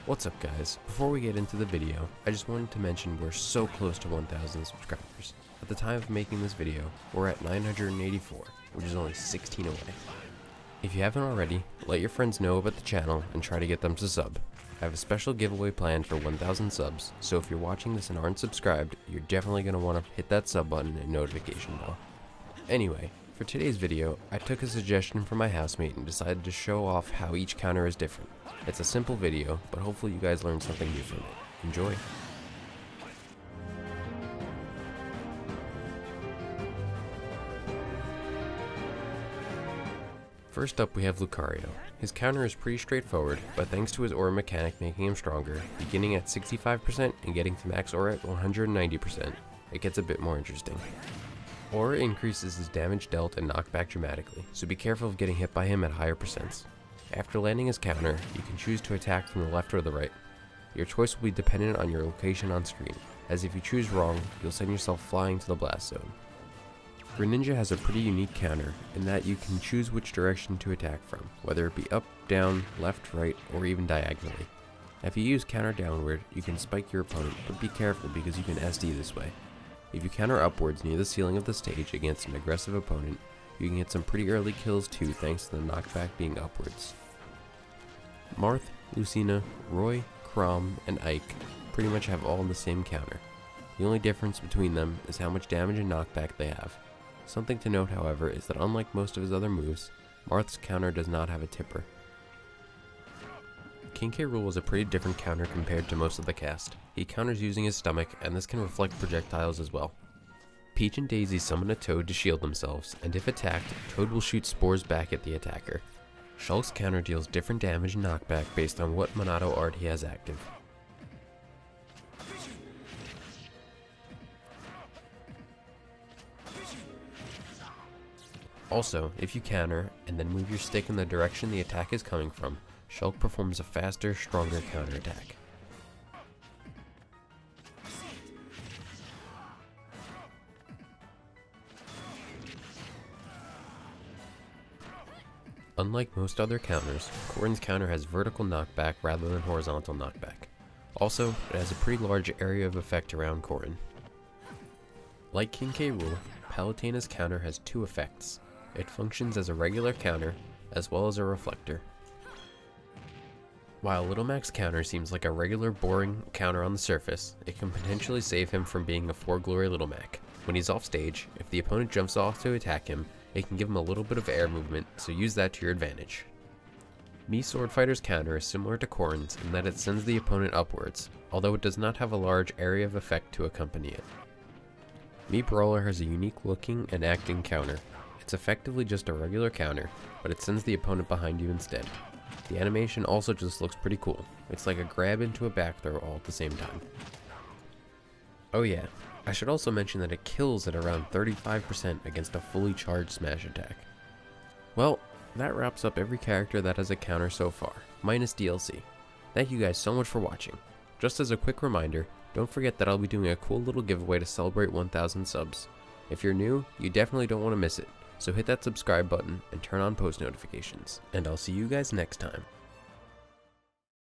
What's up guys, before we get into the video, I just wanted to mention we're so close to 1,000 subscribers. At the time of making this video, we're at 984, which is only 16 away. If you haven't already, let your friends know about the channel and try to get them to sub. I have a special giveaway planned for 1,000 subs, so if you're watching this and aren't subscribed, you're definitely going to want to hit that sub button and notification bell. Anyway, for today's video, I took a suggestion from my housemate and decided to show off how each counter is different. It's a simple video, but hopefully you guys learned something new from it. Enjoy! First up we have Lucario. His counter is pretty straightforward, but thanks to his aura mechanic making him stronger, beginning at 65% and getting to max aura at 190%, it gets a bit more interesting. Aura increases his damage dealt and knockback dramatically, so be careful of getting hit by him at higher percents. After landing his counter, you can choose to attack from the left or the right. Your choice will be dependent on your location on screen, as if you choose wrong, you'll send yourself flying to the blast zone. Greninja has a pretty unique counter, in that you can choose which direction to attack from, whether it be up, down, left, right, or even diagonally. If you use counter downward, you can spike your opponent, but be careful because you can SD this way. If you counter upwards near the ceiling of the stage against an aggressive opponent, you can get some pretty early kills too thanks to the knockback being upwards. Marth, Lucina, Roy, Chrom, and Ike pretty much have all the same counter. The only difference between them is how much damage and knockback they have. Something to note, however, is that unlike most of his other moves, Marth's counter does not have a tipper. King K. Rool is a pretty different counter compared to most of the cast. He counters using his stomach, and this can reflect projectiles as well. Peach and Daisy summon a Toad to shield themselves, and if attacked, Toad will shoot spores back at the attacker. Shulk's counter deals different damage and knockback based on what Monado art he has active. Also, if you counter, and then move your stick in the direction the attack is coming from, Shulk performs a faster, stronger counterattack. Unlike most other counters, Corrin's counter has vertical knockback rather than horizontal knockback. Also, it has a pretty large area of effect around Corrin. Like King K. Rool, Palutena's counter has two effects. It functions as a regular counter, as well as a reflector. While Little Mac's counter seems like a regular boring counter on the surface, it can potentially save him from being a 4-glory Little Mac. When he's off stage, if the opponent jumps off to attack him, it can give him a little bit of air movement, so use that to your advantage. Mii Swordfighter's counter is similar to Corrin's in that it sends the opponent upwards, although it does not have a large area of effect to accompany it. Mii Brawler has a unique looking and acting counter. It's effectively just a regular counter, but it sends the opponent behind you instead. The animation also just looks pretty cool. It's like a grab into a back throw all at the same time. Oh yeah, I should also mention that it kills at around 35% against a fully charged smash attack. Well, that wraps up every character that has a counter so far, minus DLC. Thank you guys so much for watching. Just as a quick reminder, don't forget that I'll be doing a cool little giveaway to celebrate 1,000 subs. If you're new, you definitely don't want to miss it, so hit that subscribe button and turn on post notifications. And I'll see you guys next time.